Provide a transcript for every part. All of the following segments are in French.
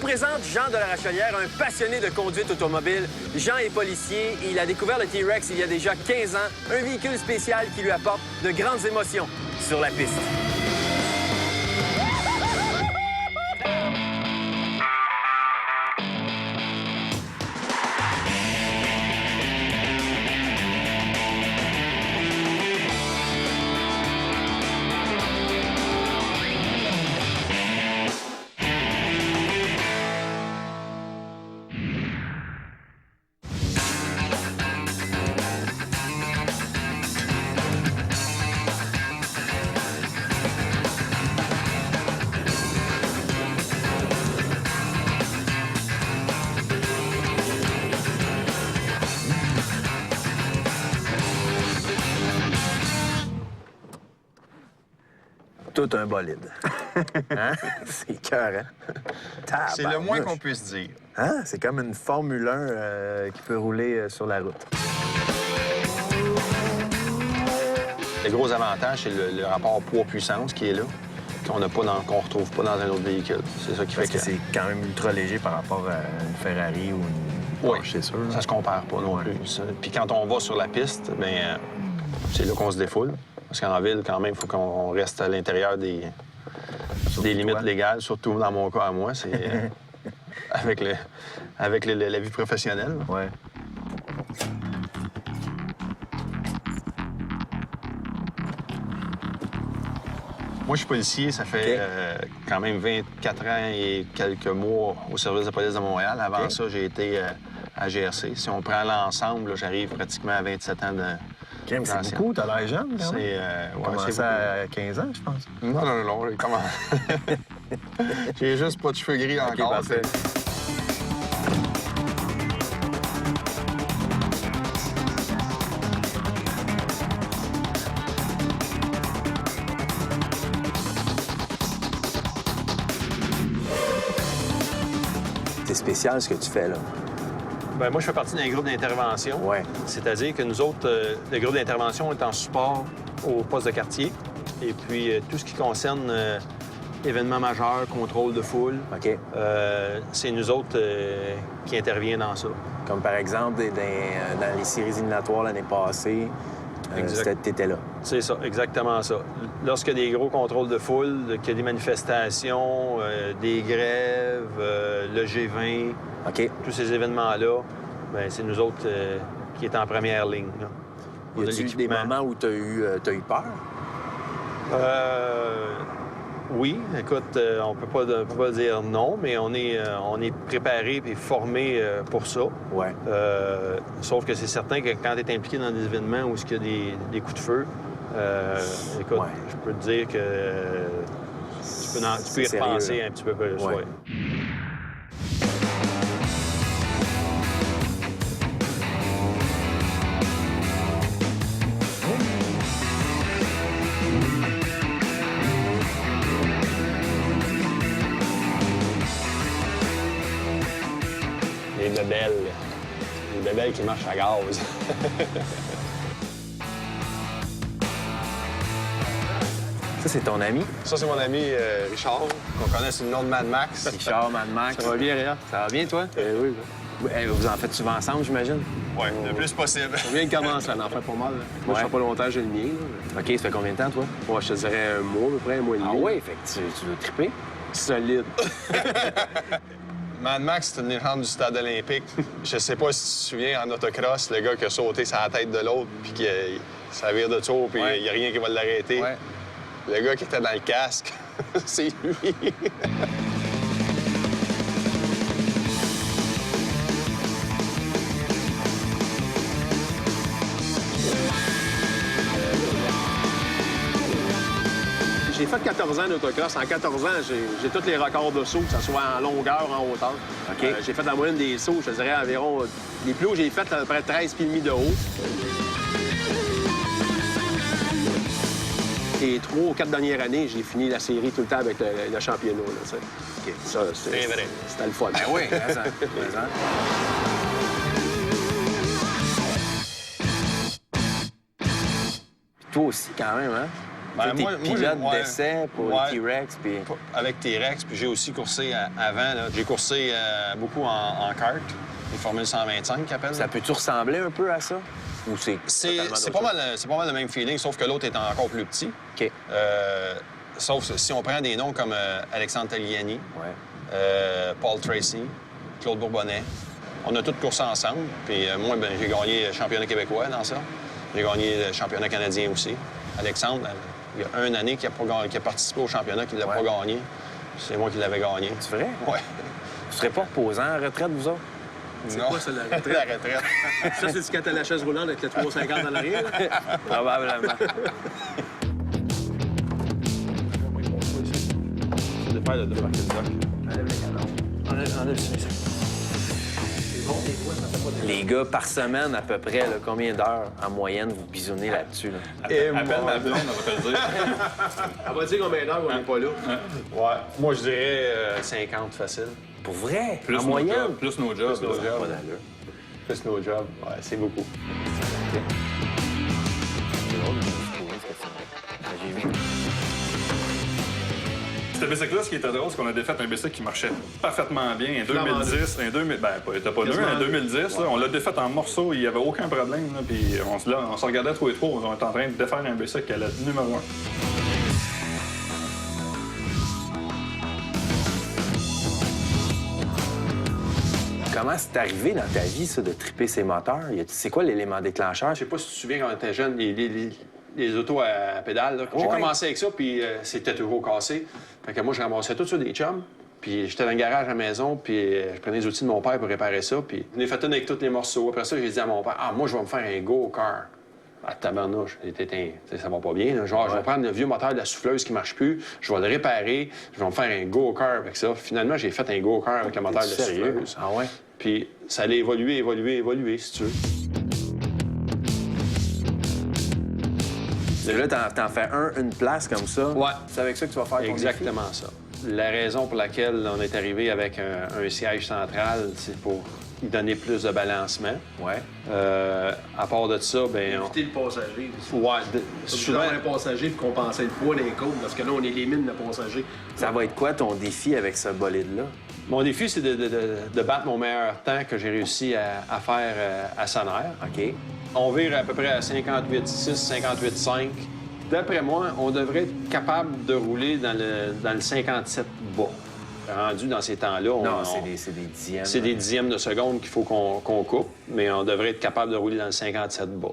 présente Jean de la Rochelière, un passionné de conduite automobile. Jean est policier et il a découvert le T-Rex il y a déjà 15 ans, un véhicule spécial qui lui apporte de grandes émotions sur la piste. Tout un bolide. Hein? C'est cœur, hein? C'est le moins qu'on puisse dire. Hein? C'est comme une Formule 1 qui peut rouler sur la route. Le gros avantage, c'est le rapport poids-puissance qui est là, qu'on retrouve pas dans un autre véhicule. C'est ça qui Parce fait que c'est quand même ultra léger par rapport à une Ferrari ou une Oui, Porsche, c'est sûr. ça se compare pas non plus. Ça. Puis quand on va sur la piste, bien, c'est là qu'on se défoule. Parce qu'en ville, quand même, il faut qu'on reste à l'intérieur des limites légales, surtout dans mon cas à moi, c'est avec la vie professionnelle. Ouais. Moi, je suis policier, ça fait quand même 24 ans et quelques mois au service de police de Montréal. Avant ça, j'ai été à GRC. Si on prend l'ensemble, là, j'arrive pratiquement à 27 ans de... C'est beaucoup, t'as l'air jeune, quand même. C'est Commencé à 15 ans, je pense. Non, comment? J'ai juste pas de cheveux gris encore. Parfait. C'est spécial ce que tu fais, là. Ben, moi, je fais partie d'un groupe d'intervention. Ouais. C'est-à-dire que nous autres, le groupe d'intervention est en support au poste de quartier. Et puis, tout ce qui concerne événements majeurs, contrôle de foule, OK. c'est nous autres qui interviennent dans ça. Comme par exemple, dans les séries éliminatoires l'année passée, t'étais là. C'est ça, exactement ça. Lorsqu'il y a des gros contrôles de foule, qu'il y a des manifestations, des grèves, le G20, OK. tous ces événements-là, bien, c'est nous autres qui est en première ligne. Là. Y a-tu des moments où t'as eu peur? Oui, écoute, on peut pas dire non, mais on est préparé et formé pour ça. Ouais. Sauf que c'est certain que quand tu es impliqué dans des événements où il y a des coups de feu, écoute, je peux te dire que tu peux y repenser un petit peu plus. Ouais. Ouais. Les bébelles qui marchent à gaz. Ça, c'est ton ami? Ça, c'est mon ami Richard, qu'on connaît sous le nom de Mad Max. Richard, Mad Max. Ça va bien, Réa? Ça va bien, toi? Oui. Vous en faites souvent ensemble, j'imagine? Oui, le plus possible. On vient de commencer, on en fait pas mal. Moi, je fais pas longtemps, j'ai le mien. Là. OK, ça fait combien de temps, toi? Moi, je te dirais un mois, à peu près, un mois et demi. Ah oui, fait que tu veux triper? Solide. Mad Max, c'est une légende du stade olympique. Je sais pas si tu te souviens, en autocross, le gars qui a sauté sur la tête de l'autre, puis qui ça vire de tour, puis il n'y a rien qui va l'arrêter. Ouais. Le gars qui était dans le casque, c'est lui. J'ai fait 14 ans d'autocross. En 14 ans, j'ai tous les records de saut, que ce soit en longueur, en hauteur. OK. J'ai fait la moyenne des sauts, je te dirais environ... Les plus hauts, j'ai fait à peu près 13 pieds et demi de haut. Les 3 ou 4 dernières années, j'ai fini la série tout le temps avec le championnat. Là, OK. Ça, C'est vrai. C'était le fun. Ben oui, présent. Toi aussi, quand même, hein? Ben, T'es pilote ouais. d'essai pour Ouais. les T-Rex, puis... Avec T-Rex, puis j'ai aussi coursé avant. là. J'ai coursé beaucoup en kart, les Formules 125 qu'ils appellent. Ça peut-tu ressembler un peu à ça? Ou c'est totalement C'est d'autre pas, chose? mal le même feeling, sauf que l'autre est encore plus petit. OK. Sauf si on prend des noms comme Alexandre Tagliani, Ouais. Paul Tracy, Claude Bourbonnais. On a tous coursé ensemble. Puis moi, ben, j'ai gagné le championnat québécois dans ça. J'ai gagné le championnat canadien aussi. Alexandre, il y a une année qu'il a participé au championnat, qu'il ne l'a pas gagné. C'est moi qui l'avais gagné. C'est vrai? Ouais. Vous serez pas reposant en retraite, vous autres? C'est Non. quoi, ça, la retraite? La retraite. Ça, c'est-tu quand t'as la chaise roulante avec le 350 dans l'arrière? là? Probablement. De faire le débarquer le doc. Les gars, par semaine, à peu près, là, combien d'heures en moyenne vous bisonnez là-dessus? Là? Et Appelle ma blonde, on va te le dire. Elle va dire combien d'heures on n'est pas là. Ouais. Moi, je dirais 50 facile. Pour vrai? Plus en nos moyenne? jobs, plus nos jobs. Plus nos là. jobs. Pas d'allure. Plus nos jobs. Ouais, c'est beaucoup. C'est drôle de se trouver ce que c'est. J'ai vu. Ce bicycle-là, ce qui était drôle, c'est qu'on a défait un bicycle qui marchait parfaitement bien en 2010. Il était pas neuf, en 2010. Là, on l'a défait en morceaux, il n'y avait aucun problème. Là, puis on se regardait tous les trois, on était en train de défaire un bicycle qui allait être numéro 1. Comment c'est arrivé dans ta vie, ça, de triper ces moteurs? C'est quoi l'élément déclencheur? Je sais pas si tu te souviens quand on était jeune, les autos à pédales. Là. J'ai Ouais. commencé avec ça, puis c'était toujours cassé. Fait que moi, je ramassais tout sur des chums. Puis j'étais dans le garage à la maison, puis je prenais les outils de mon père pour réparer ça. Puis on est fait une avec tous les morceaux. Après ça, j'ai dit à mon père, moi, je vais me faire un go-car. Ah, tabarnouche, ça va pas bien. Là. Genre, je vais prendre le vieux moteur de la souffleuse qui marche plus, je vais le réparer, je vais me faire un go-car avec ça. Finalement, j'ai fait un go-car avec le moteur de la Sérieux? souffleuse. Ah ouais? Puis ça allait évoluer, si tu veux. Là, t'en fais une place comme ça. Ouais. C'est avec ça que tu vas faire ton Exactement ça. La raison pour laquelle on est arrivé avec un siège central, c'est pour y donner plus de balancement. défi? Ouais. À part de ça, ben Éviter le passager. souvent, Souvent, un passager pour compenser le poids des côtes, parce que là, on élimine le passager. Ça va être quoi ton défi avec ce bolide-là? mon défi, c'est de battre mon meilleur temps que j'ai réussi à faire à Sonner. OK. On vire à peu près à 58,6, 58,5. D'après moi, on devrait être capable de rouler dans le 57 bas. Rendu dans ces temps-là, Non, c'est des dixièmes. c'est des dixièmes de seconde qu'il faut qu'on coupe, mais on devrait être capable de rouler dans le 57 bas.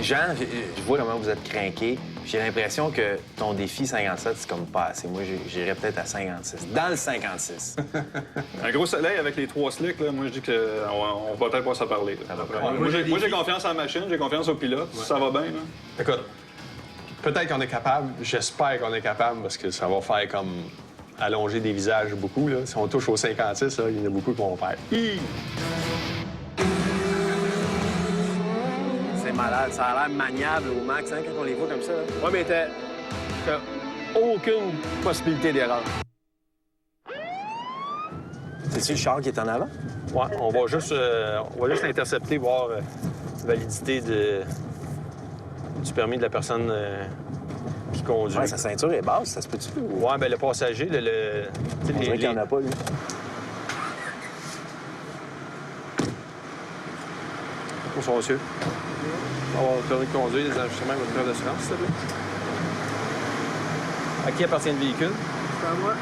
Jean, je vois comment vous êtes craqué. J'ai l'impression que ton défi 57, c'est comme pas assez. Moi, j'irais peut-être à 56. Dans le 56. Un gros soleil avec les 3 slicks, là, moi je dis qu'on va peut-être pas se parler. là. Ouais. Moi, j'ai confiance en la machine, j'ai confiance au pilote. Ça va bien. Là. Écoute, peut-être qu'on est capable, j'espère qu'on est capable, parce que ça va faire comme allonger des visages beaucoup. Là. Si on touche au 56, là, il y en a beaucoup qui vont faire. C'est malade. Ça a l'air maniable au max, hein, quand on les voit comme ça. Là. Ouais, mais t'as aucune possibilité d'erreur. C'est-tu le char qui est en avant? Ouais, on va juste l'intercepter, voir validité du permis de la personne qui conduit. Ouais, sa ceinture est basse, ça se peut-tu? Ou... Ouais, ben le passager, tu sais, On dirait qu'il n'y en a pas, lui. Bonsoir, monsieur. On va avoir le permis de conduire, les enregistrements et votre preuve d'assurance, s'il te plaît. À qui appartient le véhicule? C'est à moi.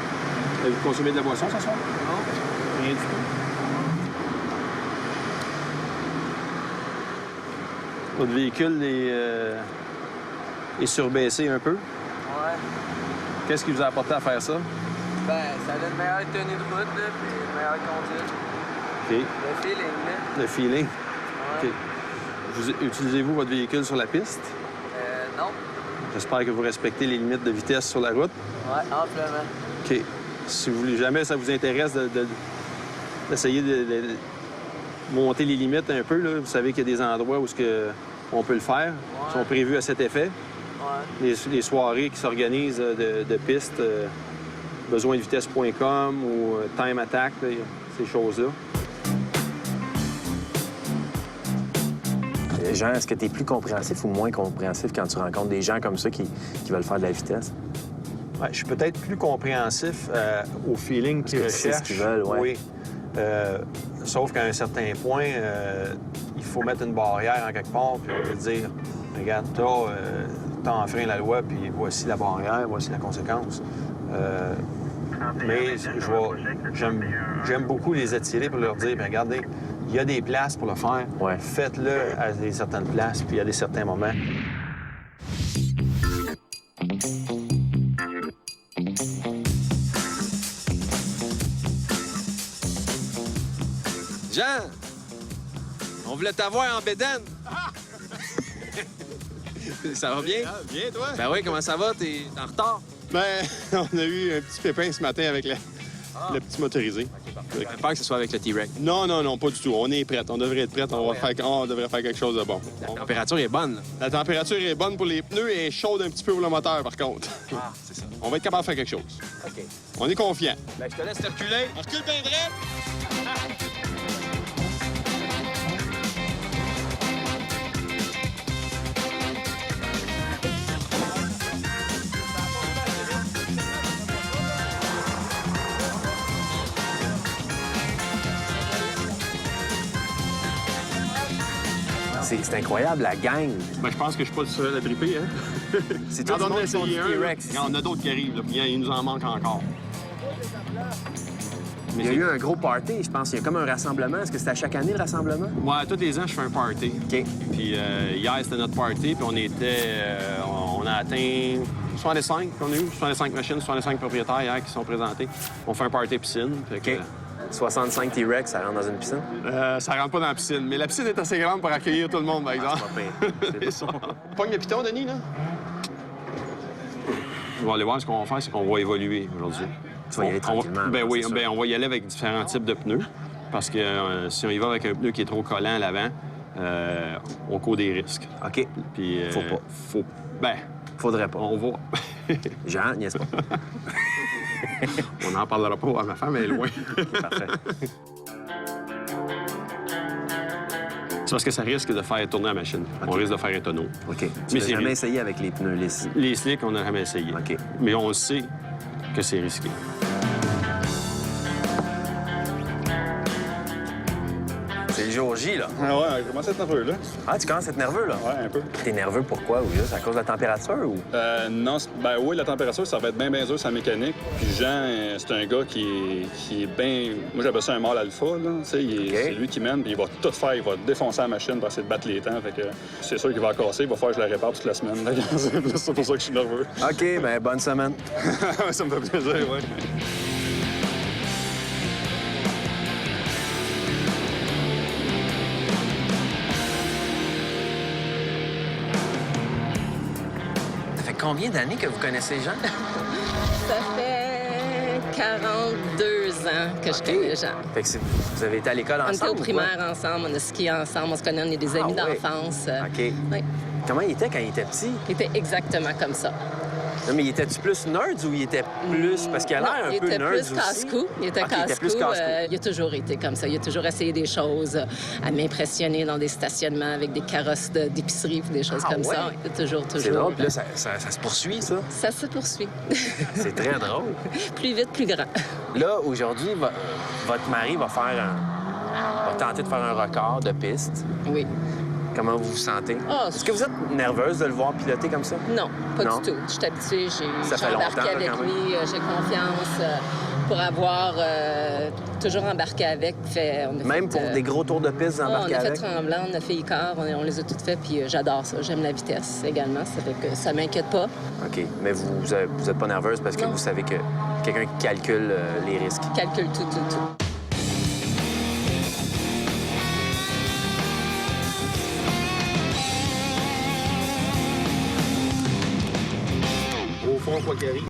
Avez-vous consommé de la boisson ce soir? Non. Rien du tout. Votre véhicule est surbaissé un peu. Ouais. Qu'est-ce qui vous a apporté à faire ça? Ben, ça a une meilleure tenue de route, là, puis une meilleure conduite. OK. Le feeling, là. Le feeling. Ouais. OK. Utilisez-vous votre véhicule sur la piste? Non. J'espère que vous respectez les limites de vitesse sur la route. Ouais, amplement. OK. Si jamais ça vous intéresse d'essayer de monter les limites un peu, là, vous savez qu'il y a des endroits où on peut le faire. Ils sont prévus à cet effet. Ouais. Les soirées qui s'organisent de pistes, besoindevitesse.com ou Time Attack, là, ces choses-là. Jean, est-ce que tu es plus compréhensif ou moins compréhensif quand tu rencontres des gens comme ça qui veulent faire de la vitesse? Ouais, je suis peut-être plus compréhensif au feeling qu'ils que tu sais ce recherchent. qu'ils veulent, ouais. Oui. Sauf qu'à un certain point, il faut mettre une barrière en quelque part puis on peut dire, regarde, t'as enfreint la loi, puis voici la barrière, voici la conséquence. Mais j'aime beaucoup les attirer pour leur dire, bien, regardez, il y a des places pour le faire. Ouais. Faites-le à des certaines places, puis à des certains moments. Jean, on voulait t'avoir en bédaine. Ça va bien? Bien, toi? Ben oui, comment ça va? T'es en retard? Ben, on a eu un petit pépin ce matin avec le petit motorisé. J'ai peur que ce soit avec le T-Rex. Non, pas du tout. On est prêt. On devrait être prêt. On devrait faire quelque chose de bon. La température est bonne, là. La température est bonne pour les pneus et chaude un petit peu pour le moteur, par contre. Ah, c'est ça. On va être capable de faire quelque chose. OK. On est confiant. Ben, je te laisse reculer. Recule bien droit. C'est incroyable, la gang. Ben, je pense que je suis pas le seul à triper, hein? C'est Quand tout le on a monde qui ont du essayé un, T-Rex. il y en a d'autres qui arrivent, là, puis il nous en manque encore. Il y a eu un gros party, je pense. Il y a comme un rassemblement. Est-ce que c'est à chaque année, le rassemblement? Ouais, tous les ans, je fais un party. OK. Puis hier, c'était notre party, puis on était... on a atteint 65 qu'on a eu, 65 machines, 65 propriétaires hier qui sont présentés. On fait un party piscine. Fait que, OK. 65 T-Rex, ça rentre dans une piscine? ça rentre pas dans la piscine, mais la piscine est assez grande pour accueillir tout le monde, par exemple. Pas pire. C'est ça. Pogne le piton, Denis, là? On va aller voir ce qu'on va faire, c'est qu'on va évoluer aujourd'hui. Tu vas y aller tranquillement. Ben oui, c'est ça. ben on va y aller avec différents types de pneus. Parce que si on y va avec un pneu qui est trop collant à l'avant, on court des risques. OK. Puis, Faut pas. Ben, Faudrait pas. on va. Jean, n'est-ce pas? On n'en parlera pas. Ma femme est loin. Parfait. C'est parce que ça risque de faire tourner la machine. OK. On risque de faire un tonneau. OK. Tu Mais n'as c'est jamais ri- essayé avec les pneus lisses? Les slicks, on n'a jamais essayé. OK. Mais on sait que c'est risqué. C'est le jour J, là. Ah ouais, je commence à être nerveux, là. Ah, tu commences à être nerveux, là? Ouais, un peu. T'es nerveux pourquoi? Ou juste à cause de la température? Ou... Non, ben oui, la température, ça va être bien dur sur la mécanique. Puis Jean, c'est un gars qui est bien... Moi, j'appelle ça un mâle alpha, là. Tu sais, c'est lui qui mène, puis il va tout faire. Il va défoncer la machine pour essayer de battre les temps. Fait que c'est sûr qu'il va casser. Il va falloir que je la répare toute la semaine. C'est pour ça que je suis nerveux. OK, bien, bonne semaine. Ça me fait plaisir, ouais. Ça fait combien d'années que vous connaissez Jean? Ça fait 42 ans que je connais Jean. Fait que vous avez été à l'école On ensemble? était au ou quoi? primaire ensemble, on a skié ensemble, on se connaît, on est des amis Ah ouais. d'enfance. OK. Oui. Comment il était quand il était petit? Il était exactement comme ça. Non, mais il était-tu plus nerd ou il était plus... Parce qu'il a l'air Non, un peu nerd il était aussi. plus casse-cou. Il était OK, il était casse-cou. plus casse-cou. Il a toujours été comme ça. Il a toujours essayé des choses, à m'impressionner dans des stationnements avec des carrosses d'épicerie ou des choses Ah comme ça. ouais? Il a toujours. C'est drôle, puis là, ça se poursuit, ça. Ça se poursuit. C'est très drôle. Plus vite, plus grand. Là, aujourd'hui, votre mari va tenter de faire un record de piste. Oui. Comment vous vous sentez? Ah, Est-ce que vous êtes nerveuse de le voir piloter comme ça? Non, pas Non? du tout. Je suis habituée, Ça fait j'ai longtemps, embarqué là, avec quand même. lui, j'ai confiance pour avoir toujours embarqué avec. Même pour des gros tours de piste, vous on embarquez a fait avec? Tremblant, on a fait Icar, on les a toutes faites, puis j'adore ça. J'aime la vitesse également, ça fait que ça m'inquiète pas. OK. Mais vous êtes pas nerveuse parce que Non. vous savez que quelqu'un qui calcule les risques. Calcule tout. Au fond, quoi qu'il arrive.